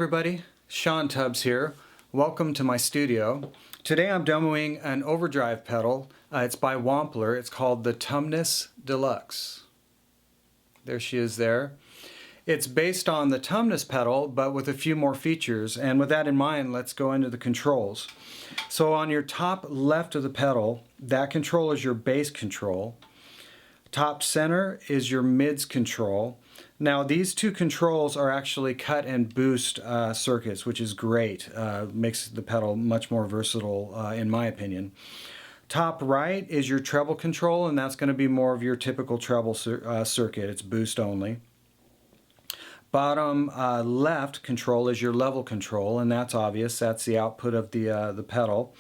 everybody, Shawn here. Welcome to my studio. Today I'm demoing an Overdrive pedal. It's by Wampler. It's called the Tumnus Deluxe. There she is there. It's based on the Tumnus pedal, but with a few more features. And with that in mind, let's go into the controls. So on your top left of the pedal, that control is your bass control. Top center is your mids control. Now these two controls are actually cut and boost circuits, which is great. Makes the pedal much more versatile in my opinion. Top right is your treble control, and that's going to be more of your typical treble circuit. It's boost only. Bottom left control is your level control, and that's obvious. That's the output of the pedal.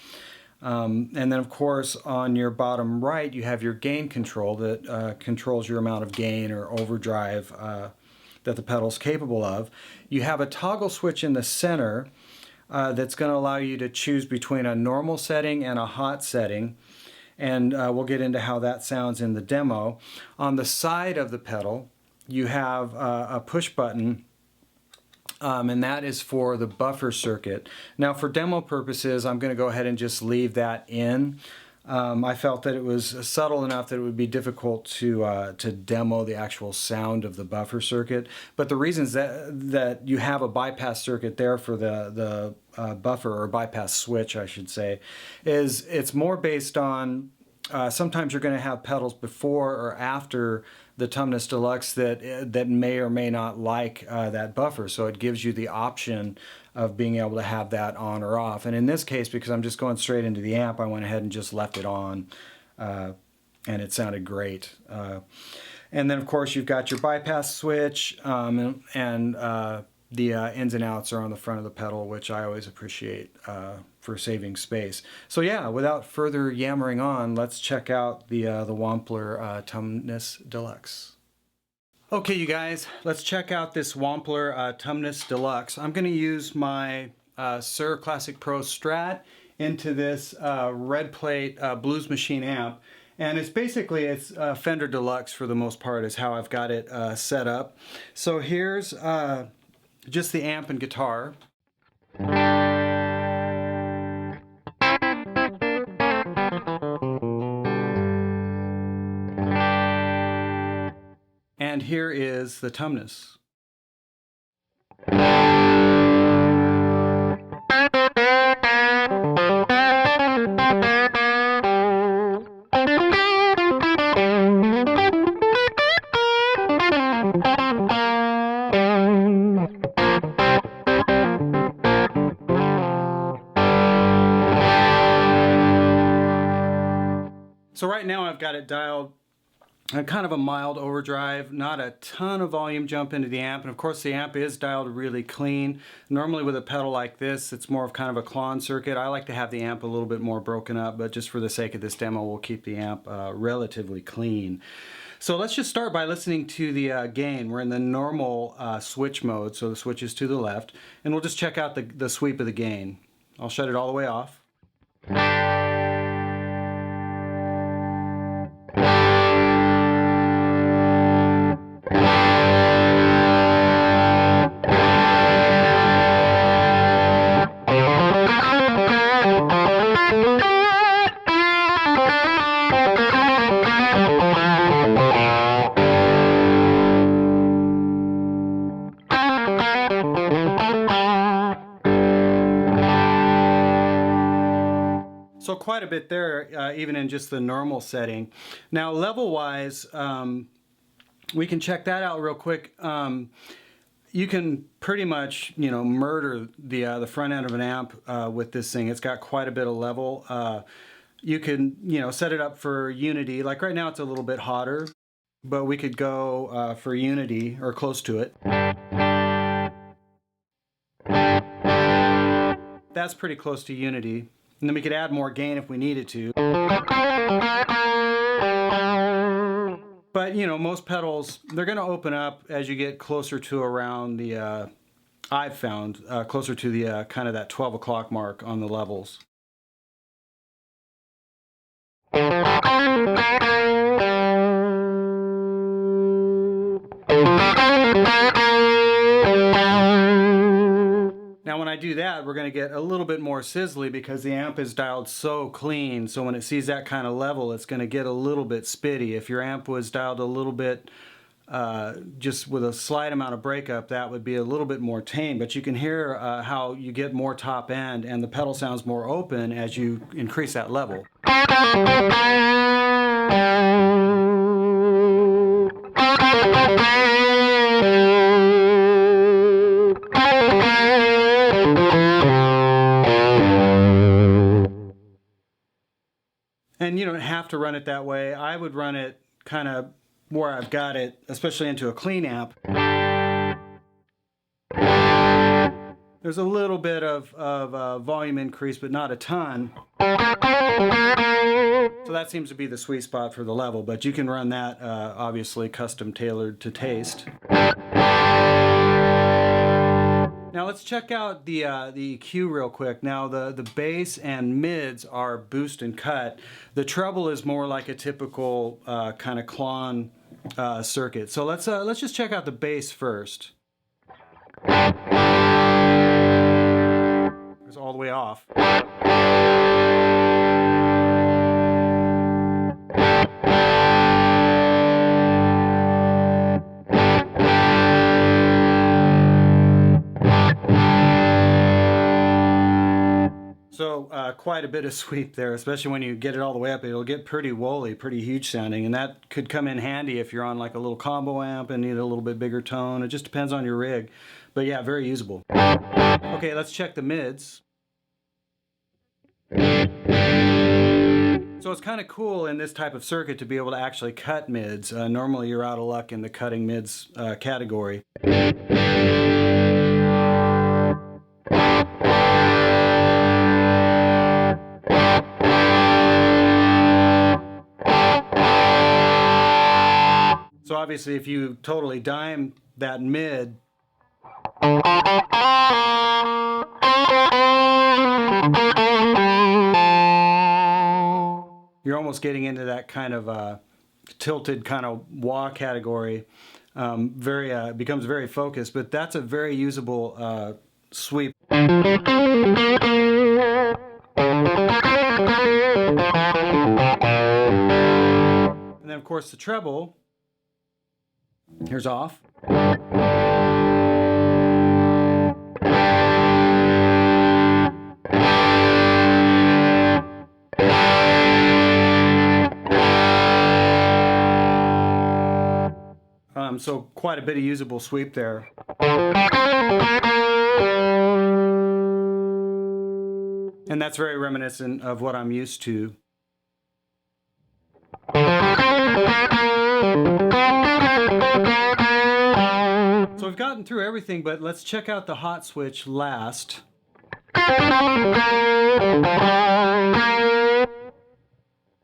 And then of course on your bottom right you have your gain control that controls your amount of gain or overdrive that the pedal's capable of. You have a toggle switch in the center that's going to allow you to choose between a normal setting and a hot setting, and we'll get into how that sounds in the demo. On the side of the pedal you have a push button, and that is for the buffer circuit. Now for demo purposes I'm going to go ahead and just leave that in. I felt that it was subtle enough that it would be difficult to demo the actual sound of the buffer circuit. But the reasons that you have a bypass circuit there for the buffer, or bypass switch I should say, is it's more based on sometimes you're going to have pedals before or after the Tumnus Deluxe that may or may not like that buffer, so it gives you the option of being able to have that on or off. And in this case, because I'm just going straight into the amp, I went ahead and just left it on, and it sounded great. And then of course you've got your bypass switch, and the ins and outs are on the front of the pedal, which I always appreciate for saving space. So yeah, without further yammering on, let's check out the Wampler Tumnus Deluxe. Okay, you guys, let's check out this Wampler Tumnus Deluxe. I'm going to use my Sir Classic Pro Strat into this red plate Blues Machine amp. And it's basically, Fender Deluxe for the most part is how I've got it set up. So here's just the amp and guitar. And here is the Tumnus. So right now I've got it dialed kind of a mild overdrive, not a ton of volume jump into the amp, and of course the amp is dialed really clean. Normally with a pedal like this it's more of kind of a clone circuit. I like to have the amp a little bit more broken up, but just for the sake of this demo we'll keep the amp relatively clean. So let's just start by listening to the gain. We're in the normal switch mode, so the switch is to the left, and we'll just check out the sweep of the gain. I'll shut it all the way off. So quite a bit there, even in just the normal setting. Now level-wise, we can check that out real quick. You can pretty much, murder the front end of an amp with this thing. It's got quite a bit of level. You can, set it up for unity. Like right now it's a little bit hotter, but we could go for unity or close to it. That's pretty close to unity. And then we could add more gain if we needed to. But most pedals, they're going to open up as you get closer to around the, I've found, closer to the kind of that 12 o'clock mark on the levels. do that, we're going to get a little bit more sizzly because the amp is dialed so clean. So when it sees that kind of level, it's going to get a little bit spitty. If your amp was dialed a little bit just with a slight amount of breakup, that would be a little bit more tame. But you can hear how you get more top end and the pedal sounds more open as you increase that level. And you don't have to run it that way. I would run it kind of where I've got it, especially into a clean amp. There's a little bit of volume increase, but not a ton. So that seems to be the sweet spot for the level, but you can run that obviously custom tailored to taste. Now let's check out the EQ real quick. Now the bass and mids are boost and cut. The treble is more like a typical kind of clon circuit. So let's just check out the bass first. It's all the way off. So quite a bit of sweep there, especially when you get it all the way up. It'll get pretty woolly, pretty huge sounding, and that could come in handy if you're on like a little combo amp and need a little bit bigger tone. It just depends on your rig, but yeah, very usable. Okay, let's check the mids. So it's kind of cool in this type of circuit to be able to actually cut mids. Normally you're out of luck in the cutting mids category. So obviously if you totally dime that mid, you're almost getting into that kind of tilted kind of wah category. Becomes very focused, but that's a very usable sweep. And then of course the treble, here's off. So quite a bit of usable sweep there. And that's very reminiscent of what I'm used to. So we've gotten through everything, but let's check out the hot switch last.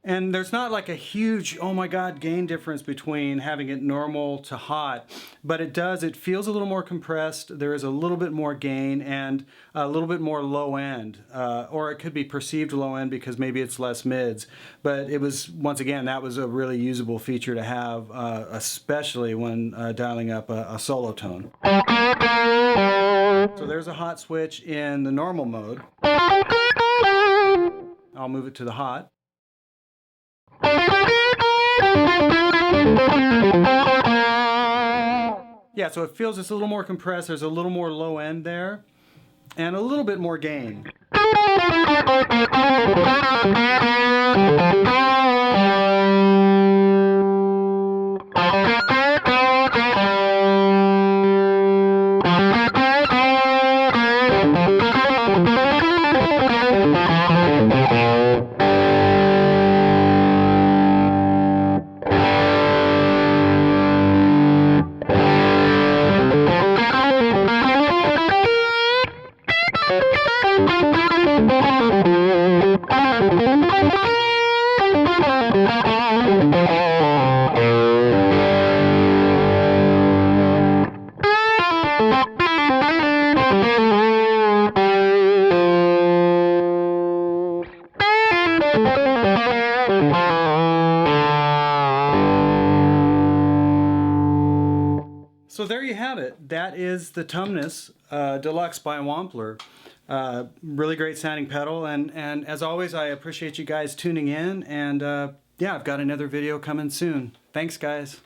And there's not like a huge, oh my God, gain difference between having it normal to hot, but it feels a little more compressed. There is a little bit more gain and a little bit more low end, or it could be perceived low end because maybe it's less mids. But it was, once again, that was a really usable feature to have, especially when dialing up a solo tone. So there's a hot switch in the normal mode. I'll move it to the hot. Yeah, so it feels just a little more compressed. There's a little more low end there and a little bit more gain. So there you have it. That is the Tumnus Deluxe by Wampler. Really great sounding pedal, and as always, I appreciate you guys tuning in, and yeah, I've got another video coming soon. Thanks, guys.